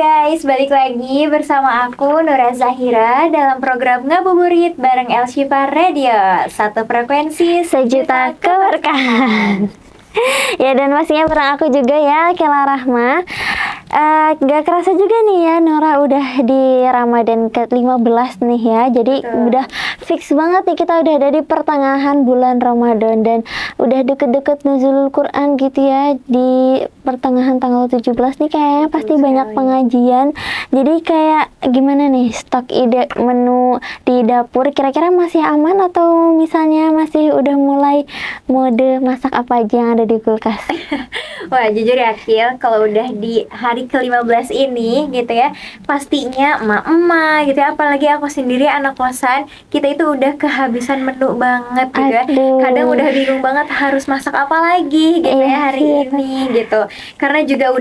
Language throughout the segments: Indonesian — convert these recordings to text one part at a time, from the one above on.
guys, balik lagi bersama aku Nura Zahira dalam program Ngabuburit bareng El Shifa Radio. Satu frekuensi Sejuta keberkahan. Ya, dan pastinya bareng aku juga ya, Kela Rahma. Gak kerasa juga nih ya, Nora udah di Ramadan ke-15 nih ya. Jadi udah fix banget nih, kita udah ada di pertengahan bulan Ramadan. Dan udah deket-deket nuzulul Quran gitu ya. Di pertengahan tanggal 17 nih kayaknya pasti banyak pengajian. Jadi kayak gimana nih stok ide menu di dapur, kira-kira masih aman atau misalnya masih udah mulai mode masak apa aja yang ada di kulkas? Wah, jujur ya Kil, kalau udah di hari ke-15 ini gitu ya, pastinya emak-emak gitu ya, apalagi aku sendiri anak kosan, kita itu udah kehabisan menu banget gitu ya. Kadang udah bingung banget harus masak apa lagi gitu ya hari ini gitu. Karena juga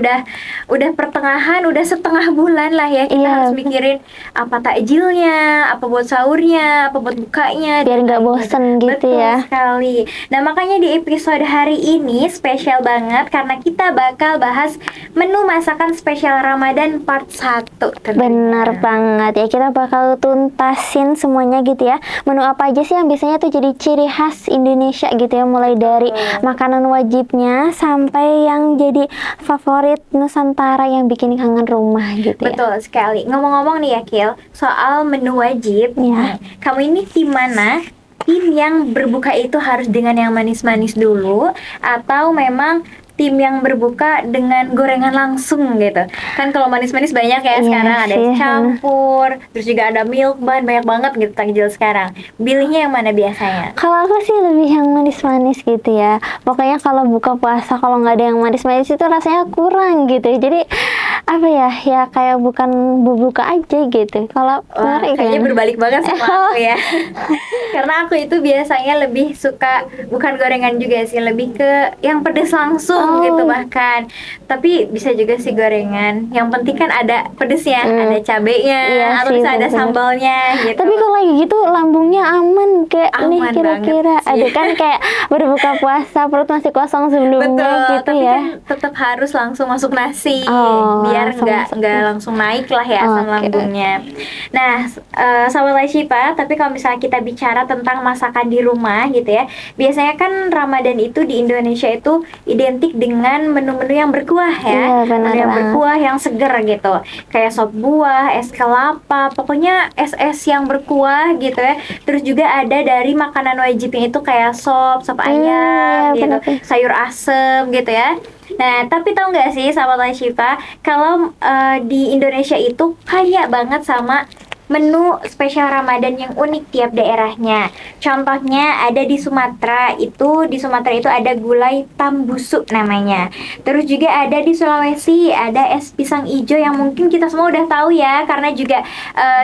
udah pertengahan, udah setengah bulan lah ya, kita harus mikirin apa takjilnya, apa buat sahurnya, apa buat bukanya, biar nggak bosen gitu. Betul ya sekali. Nah, makanya di episode hari ini spesial banget karena kita bakal bahas menu masakan spesial Ramadan part 1 tentunya. Benar banget ya, kita bakal tuntasin semuanya gitu ya. Menu apa aja sih yang biasanya tuh jadi ciri khas Indonesia gitu ya, mulai dari makanan wajibnya sampai yang jadi favorit Nusantara yang bikin kangen rumah gitu ya. Betul sekali. Ngomong-ngomong nih ya Kil, soal menu wajib ya. Kamu ini tim mana? Tim yang berbuka itu harus dengan yang manis-manis dulu, atau memang tim yang berbuka dengan gorengan langsung gitu? Kan kalau manis-manis banyak ya sekarang, ada campur, terus juga ada milk bun, banyak banget gitu takjil sekarang. Pilihnya yang mana biasanya? Kalau aku sih lebih yang manis-manis gitu ya. Pokoknya kalau buka puasa kalau nggak ada yang manis-manis itu rasanya kurang gitu. Jadi apa ya kayak bukan berbuka aja gitu. Kalau kayaknya berbalik banget sama aku ya. Karena aku itu biasanya lebih suka bukan gorengan juga sih, lebih ke yang pedes langsung gitu bahkan. Tapi bisa juga sih gorengan. Yang penting kan ada pedesnya, ada cabenya, atau bisa ada sambalnya gitu. Tapi kalau lagi gitu lambungnya aman kayak nih kira-kira. Ada kan kayak berbuka puasa perut masih kosong sebelumnya gitu tapi ya. Kan tetap harus langsung masuk nasi biar nggak langsung naik lah ya asam lambungnya. Nah, sahabat Shifa, tapi kalau misalnya kita bicara tentang masakan di rumah gitu ya, biasanya kan Ramadan itu di Indonesia itu identik dengan menu-menu yang berkuah ya, menu yang berkuah, yang seger gitu, kayak sop buah, es kelapa, pokoknya es-es yang berkuah gitu ya. Terus juga ada dari makanan wajibnya itu kayak sop ayam gitu, sayur asem gitu ya. Nah, tapi tahu nggak sih sahabat Shifa, kalau di Indonesia itu kaya banget sama menu spesial Ramadan yang unik tiap daerahnya. Contohnya ada di Sumatera itu ada gulai tambusu namanya. Terus juga ada di Sulawesi ada es pisang ijo yang mungkin kita semua udah tahu ya, karena juga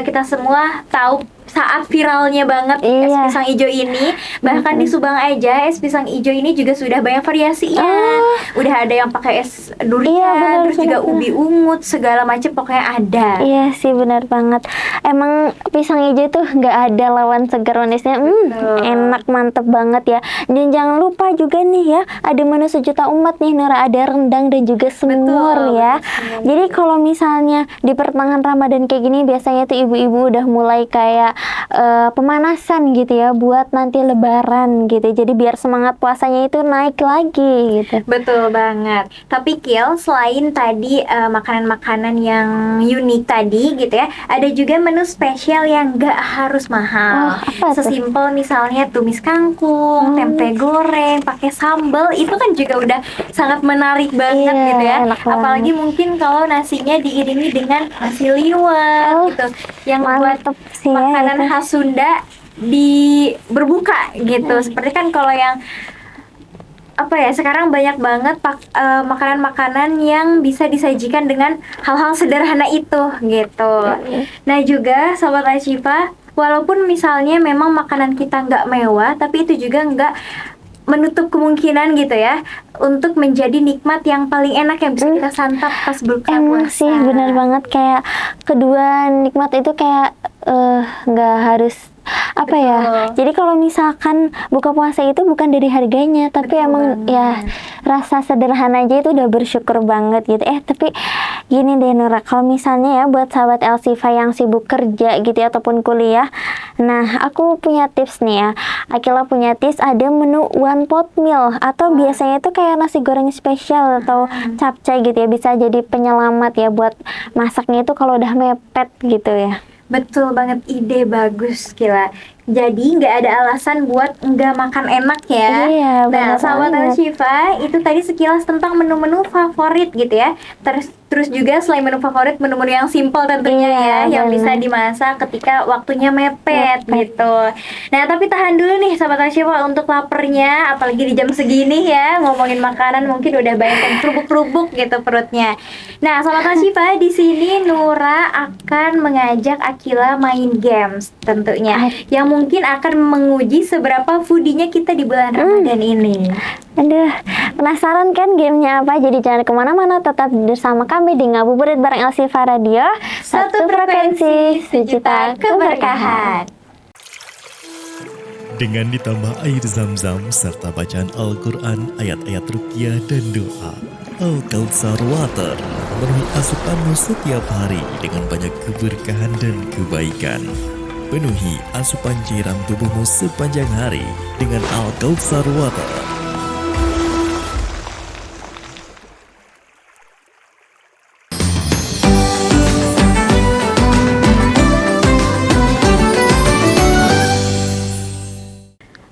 kita semua tahu saat viralnya banget es pisang ijo ini. Bahkan di Subang aja es pisang ijo ini juga sudah banyak variasinya. Udah ada yang pakai es durian, terus juga ubi ungut, segala macam pokoknya ada. Iya sih, benar banget. Emang pisang ijo tuh nggak ada lawan segar manisnya. Enak, mantep banget ya. Dan jangan lupa juga nih ya, ada menu sejuta umat nih Nora, ada rendang dan juga semur ya. Jadi kalau misalnya di pertengahan Ramadan kayak gini, biasanya tuh ibu-ibu udah mulai kayak pemanasan gitu ya buat nanti lebaran gitu. Jadi biar semangat puasanya itu naik lagi gitu. Betul banget. Tapi Kil, selain tadi makanan-makanan yang unik tadi gitu ya, ada juga menu spesial yang gak harus mahal. Sesimpel misalnya tumis kangkung, tempe goreng pakai sambal, itu kan juga udah sangat menarik banget gitu ya. Apalagi mungkin kalau nasinya diiringi dengan nasi liwet gitu, yang buat makanan khas Sunda di berbuka gitu. Seperti kan kalau yang sekarang banyak banget makanan-makanan yang bisa disajikan dengan hal-hal sederhana itu gitu. Nah juga sahabat Shifa, walaupun misalnya memang makanan kita nggak mewah, tapi itu juga nggak menutup kemungkinan gitu ya untuk menjadi nikmat yang paling enak yang bisa kita santap pas buka puasa. Emang sih benar banget, kayak kedua nikmat itu kayak nggak harus jadi kalau misalkan buka puasa itu bukan dari harganya, tapi emang ya rasa sederhana aja itu udah bersyukur banget gitu. Tapi gini deh Nura, kalau misalnya ya buat sahabat Elsifa yang sibuk kerja gitu ya, ataupun kuliah, nah aku punya tips nih ya. Akila punya tips, ada menu one pot meal atau biasanya itu kayak nasi goreng spesial atau capcay gitu ya, bisa jadi penyelamat ya buat masaknya itu kalau udah mepet gitu ya. Betul banget, ide bagus Kila. Jadi nggak ada alasan buat nggak makan enak ya. Iya, Nah, benar sahabat banget. Elsifa, itu tadi sekilas tentang menu-menu favorit gitu ya. Terus juga selain menu favorit, menu-menu yang simple tentunya Iya, ya, yang benar. bisa dimasak ketika waktunya mepet gitu. Nah, tapi tahan dulu nih sahabat Elsifa untuk laparnya, apalagi di jam segini ya, ngomongin makanan mungkin udah banyak yang kerubuk-kerubuk gitu perutnya. Nah, sahabat Elsifa, di sini Nura akan mengajak Akila main games tentunya, yang mungkin akan menguji seberapa foodinya kita di bulan Ramadan ini. Aduh, penasaran kan gamenya apa? Jadi jangan kemana-mana, tetap bersama kami di Ngabuburit bareng Elsifa Radio. Satu frekuensi, sejuta keberkahan. Dengan ditambah air zam-zam serta bacaan Al-Quran, ayat-ayat ruqyah dan doa, Al-Kautsar Water memenuhi asupanmu setiap hari dengan banyak keberkahan dan kebaikan. Penuhi asupan cairan tubuhmu sepanjang hari dengan Al-Kautsar Water.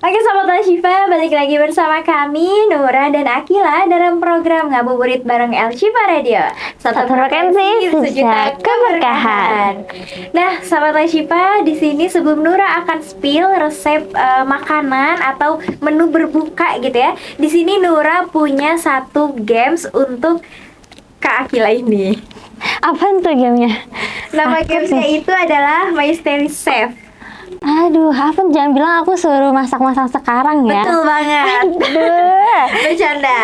Oke sahabat Elsifa, balik lagi bersama kami Nura dan Akila dalam program Ngabuburit bareng Elsifa Radio. Satu frekuensi, sejuta keberkahan. Nah, sahabat Elsifa, di sini sebelum Nura akan spill resep makanan atau menu berbuka gitu ya. Di sini Nura punya satu games untuk Kak Akila ini. Apaan tuh gamenya? Nama Takut gamesnya nih. itu adalah Mystery Chef. Aduh, apa jangan bilang aku suruh masak-masak sekarang ya. Betul banget. Aduh. Bercanda.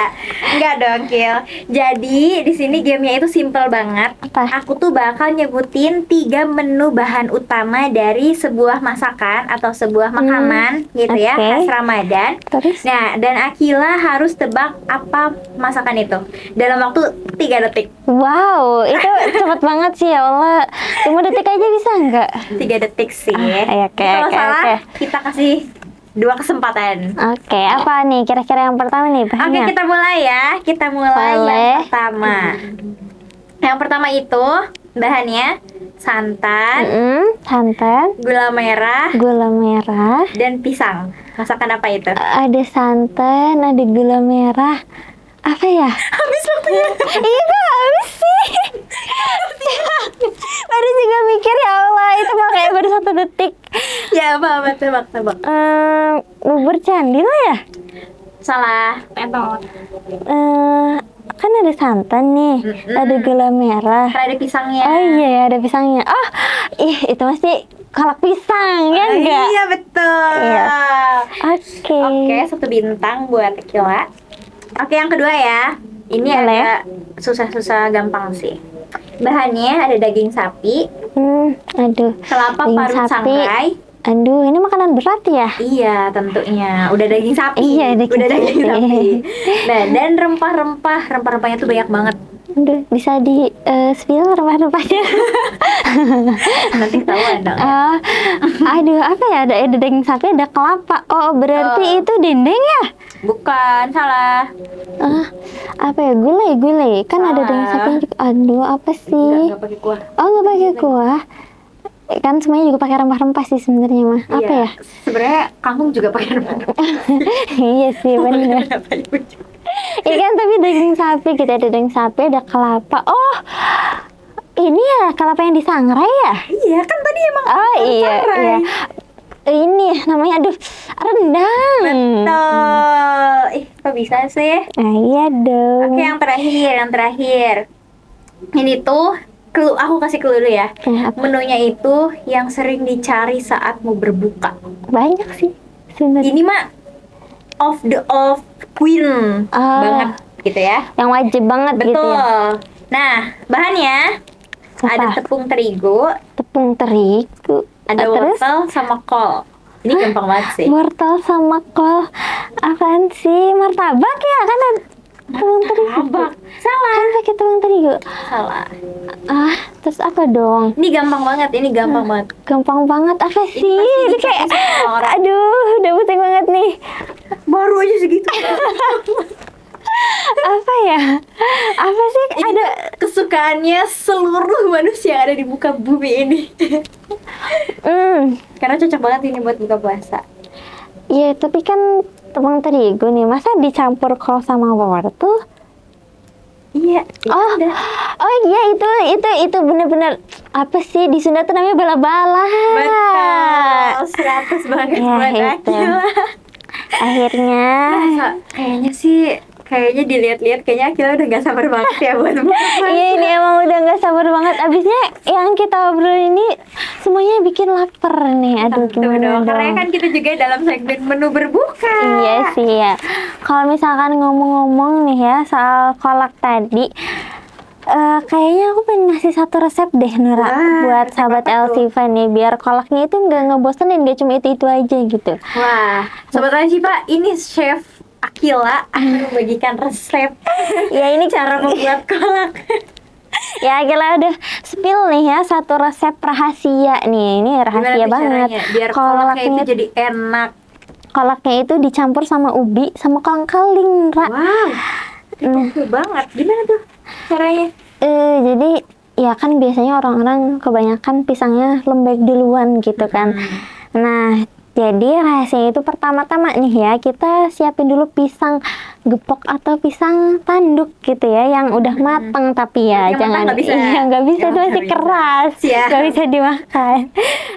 Enggak dong, Kil. Jadi, di sini gamenya itu simple banget. Apa? Aku tuh bakal nyebutin 3 menu bahan utama dari sebuah masakan atau sebuah makanan gitu ya, oke. khas Ramadan. Terus? Nah, dan Akila harus tebak apa masakan itu dalam waktu 3 detik. Wow, itu cepet banget sih ya Allah. 5 detik aja bisa nggak? 3 detik sih. Oke, Kalau oke, salah, oke. kita kasih 2 kesempatan. Oke, apa nih kira-kira yang pertama nih Oke, bahannya? kita mulai ya. Kita mulai Boleh. yang pertama. Yang pertama itu bahannya santan, Santan, gula merah, gula merah, dan pisang. Masakan apa itu? ada santan, ada gula merah. Apa ya? Habis waktunya. Iya kok habis sih. Baru juga mikir ya Allah, itu makanya baru 1 detik. Ya apa tebak. Bubur candi lah ya? Salah. Kan ada santan nih, ada gula merah. Kan ada pisangnya. Oh iya ya, ada pisangnya. Oh, itu pasti kolak pisang ya enggak? Iya betul. Iya. Oke. Oke, 1 bintang buat Akila. Oke, yang kedua ya. Ini Boleh. agak susah-susah gampang sih. Bahannya ada daging sapi, Aduh. kelapa Daging parut sapi. sangrai. Aduh, ini makanan berat ya? Iya, tentunya. Udah daging sapi. Iya, Udah daging sapi. sapi. Nah, dan rempah-rempahnya tuh banyak banget. Aduh, bisa di spill rempah-rempahnya. Nanti ketahuan dong. Aduh, apa ya? Ada daging sapi, ada kelapa. Oh, berarti itu dendeng ya? Bukan, salah. Apa ya? Gulai. Kan ada daging Salah. sapi juga. Aduh, apa sih? Enggak pakai kuah. Oh, nggak pakai kuah. Kan semuanya juga pakai rempah-rempah sih sebenarnya mah. Apa Iya. ya? Sebenarnya kangkung juga pakai rempah. Iya sih, benar. Iya kan, tapi daging sapi, kita ada daging sapi, ada kelapa. Oh, ini ya kelapa yang disangrai ya? Iya, kan tadi emang Oh iya, sangrai. iya. Ini namanya, aduh, rendang. Betul. Kok bisa sih? Nah, iya dong. Oke, yang terakhir. Ini tuh aku kasih clue dulu ya. Kenapa? Menunya itu yang sering dicari saat mau berbuka. Banyak sih sebenarnya. Ini mah of queen banget gitu ya. Yang wajib banget Betul. gitu ya. Nah, bahannya ada Apa? tepung terigu, Tepung terigu. ada Terus? wortel sama kol. Ini gampang banget sih. Wortel sama kol. Apaan sih? Martabak ya? Kan Tepung terigu. Martabak. Salah. Kan pakai tepung terigu. Salah. Terus apa dong? Ini gampang banget, ini gampang banget. Gampang banget apa sih? pasti Ini kayak dicapai semua orang. aduh, udah pusing banget nih. Baru aja segitu. Apa ya? Apa sih? Ini Ada kesukaannya seluruh manusia yang ada di muka bumi ini. Karena cocok banget ini buat buka puasa. Ya, tapi kan tepung terigu nih, masa dicampur kol sama wortel? Iya. Oh, oh iya itu bener-bener apa sih di Sunda tuh namanya bala-bala. Betul. 100 banget Ya, buat itu. Akila. Akhirnya Kayaknya dilihat-lihat kayaknya Akila udah gak sabar banget ya buat buka puasa. iya ini emang udah nggak sabar banget. Abisnya yang kita obrolin ini semuanya bikin lapar nih. Aduh Tentu gimana dong. dong? Karena kan kita juga dalam segmen menu berbuka. Iya sih ya. Kalau misalkan ngomong-ngomong nih ya soal kolak tadi, kayaknya aku pengen ngasih satu resep deh Nura. Wah, Buat sahabat apa tuh? Elsiva nih, biar kolaknya itu nggak ngebosenin, nggak cuma itu aja gitu. Wah, Sobat Syifa, ini Chef Akila akan membagikan resep Ya ini cara membuat kolak. ya kita udah spill nih ya satu resep rahasia nih. Ini rahasia Gimana tuh banget. caranya? Biar kolaknya itu jadi enak. Kolaknya itu dicampur sama ubi sama kolang-kaling, Ra. Wow, itu banget. Gimana tuh caranya? Jadi ya kan biasanya orang-orang kebanyakan pisangnya lembek duluan gitu kan. Nah, jadi rahasianya itu pertama-tama nih ya, kita siapin dulu pisang gepok atau pisang tanduk gitu ya, yang udah mateng tapi ya Yang jangan mentah nggak bisa. iya nggak bisa, Yang itu masih nggak bisa. keras, Siap. nggak bisa dimakan.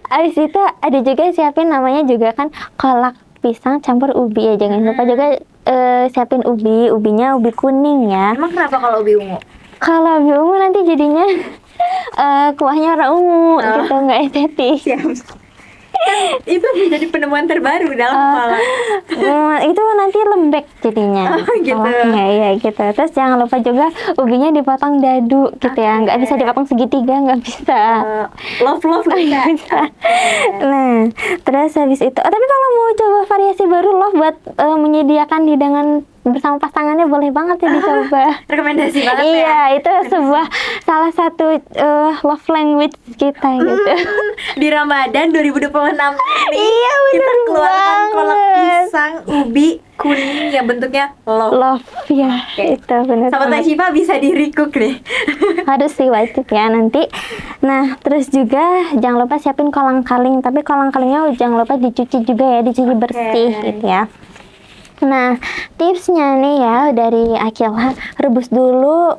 Abis itu ada juga siapin namanya juga kan kolak pisang campur ubi ya, jangan lupa juga siapin ubinya ubi kuning ya. Emang kenapa kalau ubi ungu? Kalau ubi ungu nanti jadinya kuahnya warna ungu gitu, nggak estetis. Siap. Itu menjadi penemuan terbaru dalam kolak. Itu nanti lembek jadinya. Oh, gitu. Kolaknya, iya gitu. Terus jangan lupa juga ubinya dipotong dadu gitu ya, nggak bisa dipotong segitiga, nggak bisa. Love Nggak bisa. bisa. Nah, terus habis itu, tapi kalau mau coba variasi baru loh buat menyediakan hidangan bersama pasangannya, boleh banget ya dicoba. Rekomendasi banget ya. Iya, itu sebuah salah satu love language kita gitu. Di Ramadan 2026 ini Iya, kita bener keluarkan kolak banget. pisang ubi kuning yang bentuknya love. Love ya, Oke. itu benar. Sahabat Syifa bisa di recook nih. Harus sih wajib ya nanti. Nah, terus juga jangan lupa siapin kolang-kaling, tapi kolang-kalingnya jangan lupa dicuci juga ya, dicuci bersih gitu ya. Nah, tipsnya nih ya dari Akila, rebus dulu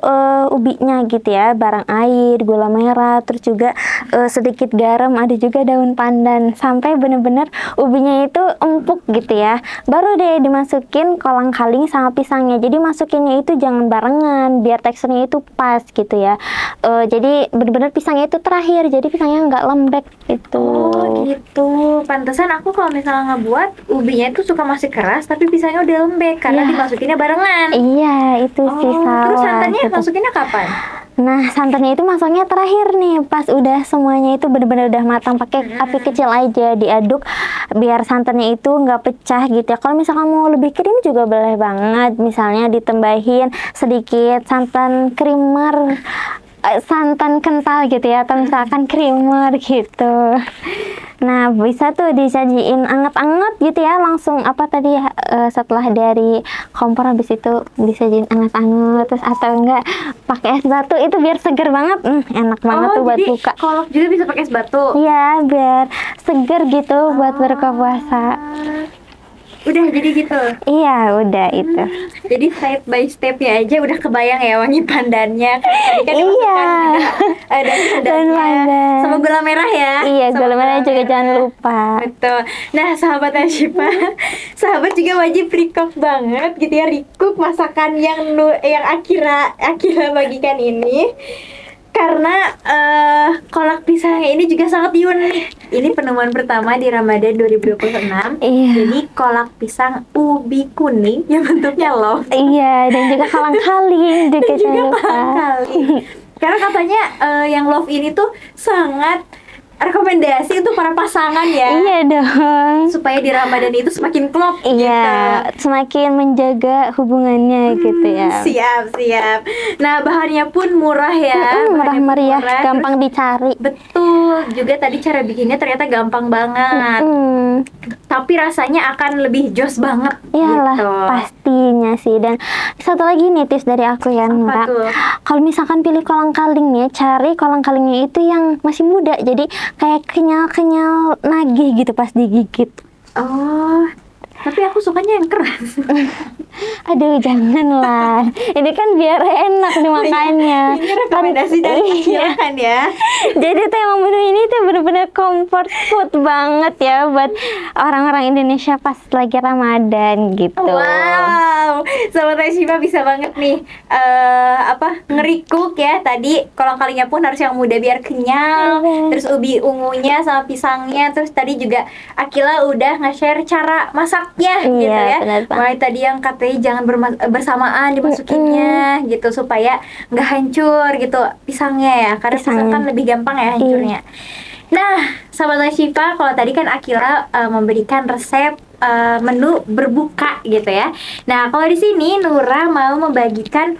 ubinya gitu ya, bareng air, gula merah, terus juga sedikit garam, ada juga daun pandan, sampai bener-bener ubinya itu empuk gitu ya. Baru deh dimasukin kolang-kaling sama pisangnya. Jadi masukinnya itu jangan barengan, biar teksturnya itu pas gitu ya. Jadi bener-bener pisangnya itu terakhir, jadi pisangnya nggak lembek gitu. Oh gitu. Pantesan aku kalau misalnya ngebuat ubinya itu suka masih keras tapi pisangnya udah lembek karena Iya. dimasukinnya barengan. Iya, itu sih salah. Terus santannya gitu. masukinnya kapan? Nah, santannya itu masuknya terakhir nih, pas udah semuanya itu benar-benar udah matang, pakai api kecil aja, diaduk biar santannya itu nggak pecah gitu ya. Kalau misalkan mau lebih krim juga boleh banget, misalnya ditambahin sedikit santan creamer, santan kental gitu ya, atau misalkan creamer gitu. Nah, bisa tuh disajiin anget-anget gitu ya, langsung apa tadi setelah dari kompor, habis itu disajiin anget-anget, terus atau enggak pakai es batu itu biar seger banget, enak banget tuh buat jadi buka. kolak juga bisa pakai es batu. Iya, biar seger gitu buat berbuka puasa. Udah jadi gitu. Iya, udah itu. Jadi step by stepnya aja udah kebayang ya wangi pandannya. Tadi kan Iya. dimasukkan juga daun Daun pandannya pandan. sama gula merah ya. Iya, Sama gula merah juga jangan lupa. Betul. Nah, sahabat Syifa, sahabat juga wajib recook banget gitu ya, recook masakan yang Akira bagikan ini. Karena kolak pisangnya ini juga sangat unik. Ini penemuan pertama di Ramadan 2026. Iya. Jadi kolak pisang ubi kuning yang bentuknya love. Iya, dan juga kolang-kaling juga jangan lupa. Kali. Karena katanya yang love ini tuh sangat rekomendasi untuk para pasangan ya. Iya dong. Supaya di Ramadan itu semakin klop Iya, gitu. semakin menjaga hubungannya gitu ya. Siap. Nah, bahannya pun murah ya. Murah Bahannya pun meriah, murah, gampang dicari. betul. Juga tadi cara bikinnya ternyata gampang banget. Tapi rasanya akan lebih jos banget Iyalah, gitu. pastinya sih. Dan satu lagi nih tips dari aku ya, Nura. tuh? Kalau misalkan pilih kolang-kaling nih, cari kolang-kalingnya itu yang masih muda. Jadi kayak kenyal-kenyal nagih gitu pas digigit. Oh, tapi aku sukanya yang keras. Aduh, janganlah. Ini kan biar enak dimakannya. Ini rekomendasi dari Iya. kan ya. Jadi tuh emang menu ini tuh bener-bener comfort food banget ya buat orang-orang Indonesia pas lagi Ramadan gitu. Wow, Sobat Reshiba bisa banget nih ngerikuk ya. Tadi kolang-kalingnya pun harus yang muda biar kenyal. Terus ubi ungunya sama pisangnya. Terus tadi juga Akila udah nge-share cara masaknya gitu ya. benar banget. Mulai tadi yang katanya jangan bersamaan dimasukinnya gitu supaya nggak hancur gitu pisangnya ya. Karena pisang Pisangnya. kan lebih gampang ya hancurnya. Nah, Sahabat Reshiba, kalau tadi kan Akila memberikan resep menu berbuka gitu ya. Nah, kalau di sini Nura mau membagikan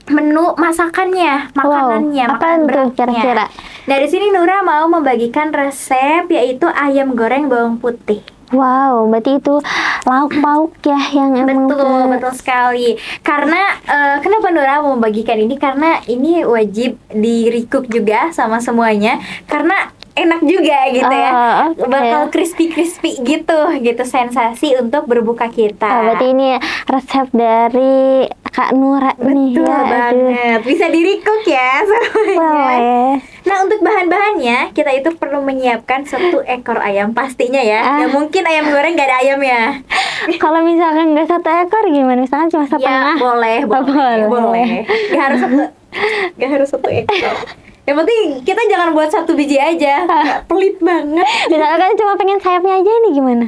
menu masakannya, makanannya, Wow, apa makanan tuh beratnya. kira-kira? Nah, di sini Nura mau membagikan resep yaitu ayam goreng bawang putih. Wow, berarti itu lauk pauk ya yang emang Betul sekali. Karena kenapa Nura mau membagikan ini? Karena ini wajib di-recook juga sama semuanya. Karena enak juga gitu ya. oke. Bakal crispy gitu sensasi untuk berbuka kita. Berarti ini resep dari Kak Nura nih Betul ya. banget. Bisa di-recook ya semuanya. Boleh. Nah, untuk bahan-bahannya kita itu perlu menyiapkan 1 ekor ayam pastinya ya. Nggak mungkin ayam goreng nggak ada ayam ya. Kalau misalkan nggak 1 ekor gimana? Misalkan cuma Ya setengah. boleh. Nggak harus 1 ekor. Yang penting kita jangan buat 1 biji aja. Nggak, pelit banget. Misalkan cuma pengen sayapnya aja nih gimana?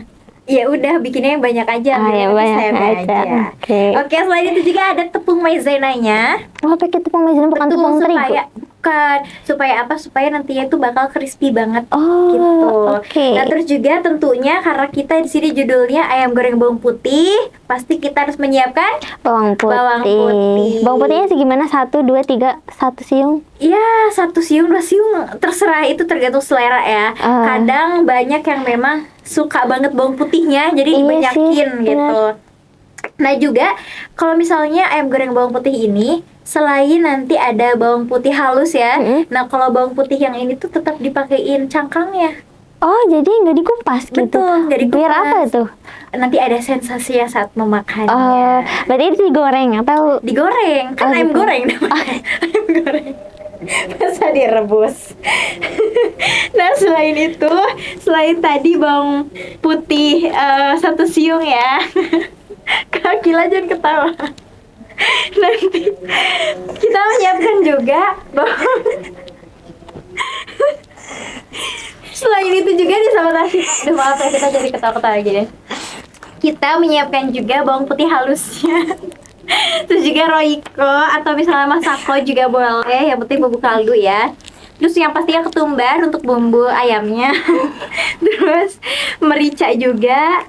Ya udah bikinnya yang banyak aja. Ya, biar nanti banyak sayapnya aja. Oke. Oke, selain itu juga ada tepung maizenanya. Oh, pakai tepung maizena bukan tepung terigu. Supaya apa? Supaya nantinya itu bakal crispy banget. Oh, Gitu. oke. Nah, terus juga tentunya karena kita di sini judulnya ayam goreng bawang putih, pasti kita harus menyiapkan Bawang putih. Bawang putih. Bawang putihnya segimana? 1, 2, 3, 1 siung? ya 1 siung, 2 siung, terserah, itu tergantung selera ya. Kadang banyak yang memang suka banget bawang putihnya, jadi Iya dibanyakin sih, gitu. Nah juga kalau misalnya ayam goreng bawang putih ini selain nanti ada bawang putih halus ya, nah kalau bawang putih yang ini tuh tetap dipakein cangkangnya. Oh, jadi nggak dikupas gitu? Betul, nggak dikupas. Biar apa tuh? Nanti ada sensasi ya saat memakannya. Oh, berarti itu digoreng atau? Digoreng, kan Oh, ayam gitu. goreng namanya. Ayam goreng. Masa direbus. Nah, selain tadi bawang putih 1 siung ya. Kak Gila jangan ketawa. Nanti kita menyiapkan juga bawang. Selain itu juga nih Sahabat Asyik, aduh maaf ya kita jadi ketawa-ketawa lagi deh. Kita menyiapkan juga bawang putih halusnya. Terus juga roiko atau misalnya masako juga boleh, yang penting bubuk kaldu ya. Terus yang pastinya ketumbar untuk bumbu ayamnya. Terus merica juga.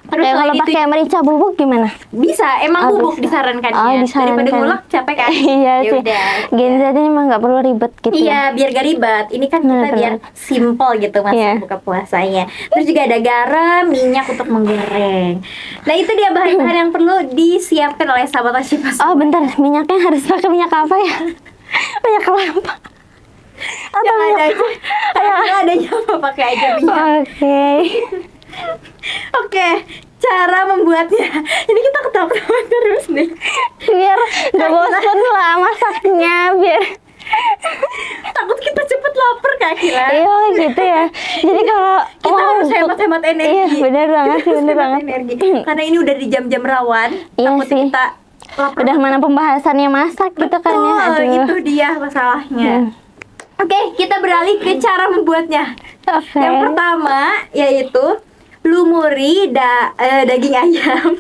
Terus Kalau selain itu pakai merica bubuk gimana? bisa, emang Oh, bubuk bisa. disarankan Oh, ya. disarankan. Daripada ngulek capek kan? Iya sih. Yaudah. Gen Z ini emang nggak perlu ribet gitu. Iya, biar gak ribet. Ini kan kita Benar-benar. biar simple gitu masak Iya. buka puasanya. Terus juga ada garam, minyak untuk menggoreng. Nah, itu dia bahan-bahan yang perlu disiapkan oleh sahabat Asyik. Oh, bentar, minyaknya harus pakai minyak apa ya? Minyak kelapa. Atau Yang ada minyak aja. Yang adanya apa pakai aja minyak. Oke. Oke, cara membuatnya. Ini kita ketawa-ketawa terus nih. Biar nggak bosan lah masaknya, biar Takut kita cepet lapar Kak Kila. iya gitu ya. Jadi kalau Kita mau harus untuk- hemat-hemat energi. Iya, benar banget sih, Kita harus benar hemat banget. energi. Karena ini udah di jam-jam rawan. Iya Takut sih. kita lapar. Udah mana pembahasannya masak gitu kan ya. Betul, Aduh. itu dia masalahnya. Hmm. Oke, kita beralih ke cara membuatnya. Oke. Yang pertama yaitu lumuri daging ayam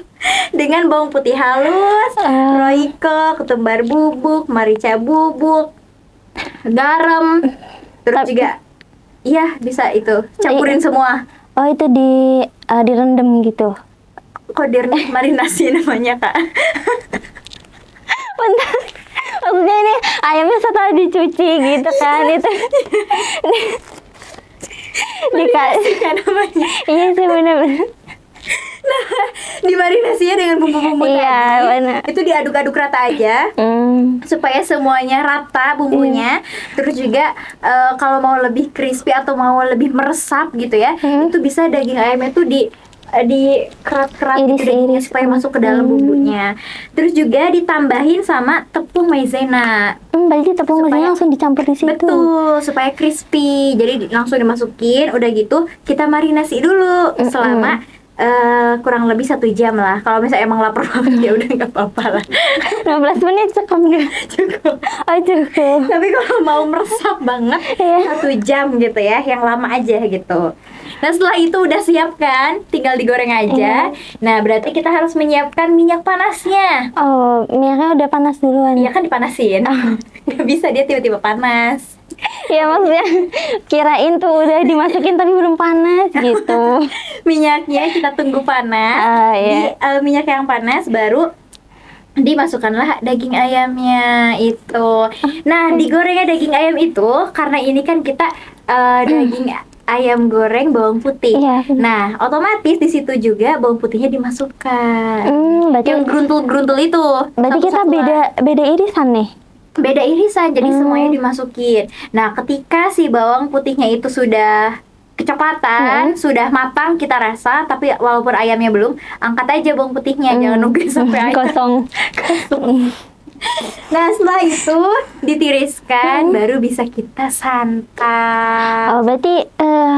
dengan bawang putih halus, roiko, ketumbar bubuk, merica bubuk, garam, terus Tapi- juga Iya, bisa itu. Campurin semua. Oh, itu direndam gitu. Kok marinasi namanya, Kak? Bentar. Maksudnya ini ayamnya setelah dicuci gitu kan, itu dikasih Kan namanya. iya sih bener-bener. Dimarinasinya dengan bumbu-bumbu Iya, tadi. benar. Itu diaduk-aduk rata aja. Supaya semuanya rata bumbunya. Terus juga kalau mau lebih crispy atau mau lebih meresap gitu ya, itu bisa daging ayamnya tuh di kerat-kerat gitu dagingnya supaya masuk ke dalam bumbunya. Terus juga ditambahin sama tepung maizena. Berarti tepung maizena langsung dicampur di situ. Betul, supaya crispy. Jadi langsung dimasukin, udah gitu kita marinasi dulu selama kurang lebih 1 jam lah. Kalau misalnya emang lapar banget ya udah nggak apa-apa lah. 15 menit cukup nggak? Cukup. Oh, cukup. Tapi kalau mau meresap banget, 1 jam gitu ya, yang lama aja gitu. Nah setelah itu udah siap kan, tinggal digoreng aja. Nah berarti kita harus menyiapkan minyak panasnya. Oh, minyaknya udah panas duluan. Iya kan dipanasin. Nggak bisa dia tiba-tiba panas. Ya maksudnya kirain tuh udah dimasukin tapi belum panas gitu. Minyaknya kita tunggu panas. Iya. Di minyak yang panas baru dimasukkanlah daging ayamnya itu. Nah, digorengnya daging ayam itu karena ini kan kita daging ayam goreng bawang putih. Iya. Nah, otomatis di situ juga bawang putihnya dimasukkan. Berarti Yang gruntul-gruntul itu. berarti kita beda irisan nih. Beda irisan, jadi semuanya dimasukin. Nah, ketika si bawang putihnya itu sudah kecoklatan, sudah matang kita rasa, tapi walaupun ayamnya belum, angkat aja bawang putihnya, jangan nunggu sampai ayam Kosong. Nah, setelah itu ditiriskan, baru bisa kita santap. Oh, berarti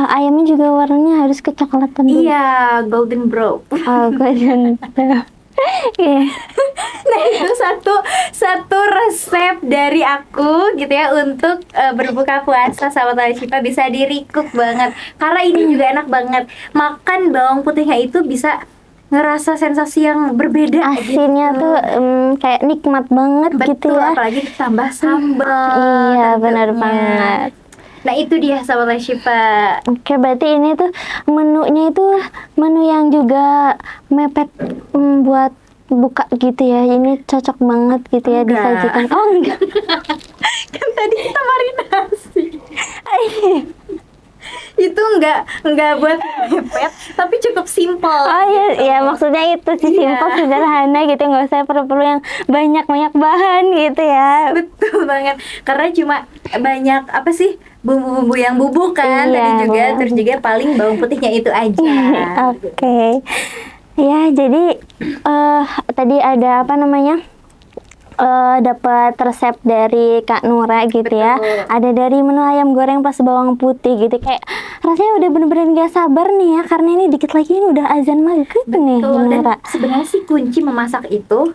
ayamnya juga warnanya harus kecoklatan dulu. Iya, golden brown. Oh, golden. Iya. Nah, itu satu resep dari aku gitu ya untuk berbuka puasa sama Tante Syifa, bisa di-recook banget. Karena ini juga enak banget. Makan bawang putihnya itu bisa ngerasa sensasi yang berbeda. Asinnya gitu. tuh kayak nikmat banget gitu Betul, ya. apalagi ditambah sambal. Iya, benar tentunya. banget. Nah, itu dia sahabat Syifa. Oke, berarti ini tuh menunya itu menu yang juga mepet buat buka gitu ya. Ini cocok banget gitu ya Enggak. disajikan. Oh, enggak. Kan tadi kita marinasi. Itu enggak buat mepet, tapi cukup simple. Oh iya, ya maksudnya itu sih Iya. simpel, sederhana gitu, nggak usah perlu yang banyak bahan gitu ya. Betul banget. Karena cuma banyak apa sih? Bumbu-bumbu yang bubuk kan Iya, tadi juga, bumbu. terus juga paling bawang putihnya itu aja. Oke. Ya, jadi tadi ada apa namanya? Dapat resep dari Kak Nura gitu ya. Betul. Ada dari menu ayam goreng plus bawang putih gitu. Kayak rasanya udah bener-bener gak sabar nih ya, karena ini dikit lagi ini udah azan maghrib nih, Betul. Dan Nura. sebenarnya sih kunci memasak itu,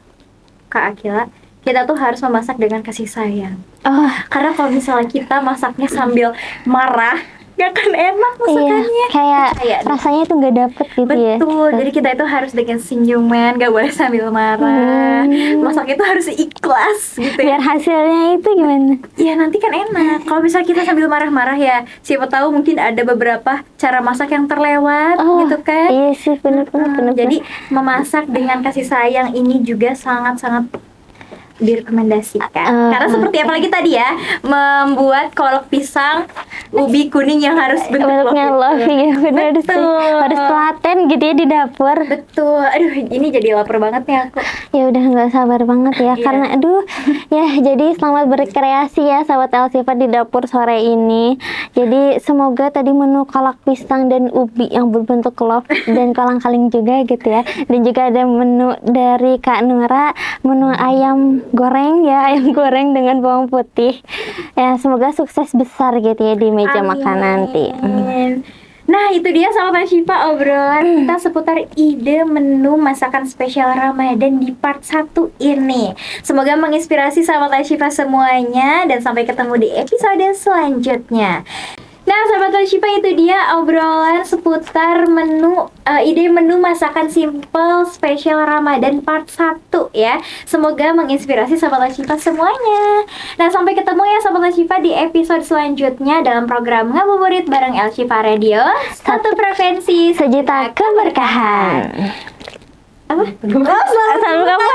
Kak Akila, kita tuh harus memasak dengan kasih sayang. Oh, Karena kalau misalnya kita masaknya sambil marah, gak akan enak iya. masakannya. Kayak Percaya deh. rasanya tuh gak dapet gitu ya. Betul, jadi kita itu harus dengan senyuman, gak boleh sambil marah. Masak itu harus ikhlas gitu ya. Biar hasilnya itu gimana? Ya nanti kan enak. Kalau misalnya kita sambil marah-marah ya, siapa tahu mungkin ada beberapa cara masak yang terlewat gitu kan. Iya sih, bener. Jadi memasak dengan kasih sayang ini juga sangat-sangat direkomendasikan. Karena seperti apalagi tadi ya, membuat kolak pisang ubi kuning yang harus bentuknya love ya, bener sih. Betul. Harus telaten gitu ya di dapur. Betul. Aduh, ini jadi lapar banget nih aku. Ya udah nggak sabar banget ya, Iya. karena aduh ya, jadi selamat berkreasi ya sahabat Elsifa di dapur sore ini. Jadi semoga tadi menu kolak pisang dan ubi yang berbentuk love dan kolang-kaling juga gitu ya. Dan juga ada menu dari Kak Nura, menu ayam goreng ya, ayam goreng dengan bawang putih. Ya semoga sukses besar gitu ya di meja makan nanti. Amin. Nah, itu dia sahabat Syifa, obrolan kita seputar ide menu masakan spesial Ramadan di part 1 ini. Semoga menginspirasi sahabat Syifa semuanya, dan sampai ketemu di episode selanjutnya. Nah, Sahabat Lashifa, itu dia obrolan seputar ide menu masakan simple spesial Ramadan part 1 ya. Semoga menginspirasi Sahabat Lashifa semuanya. Nah, sampai ketemu ya Sahabat Lashifa di episode selanjutnya dalam program Ngabuburit bareng El Shifa Radio. Satu frekuensi, Sejuta keberkahan. apa? Selalu kamu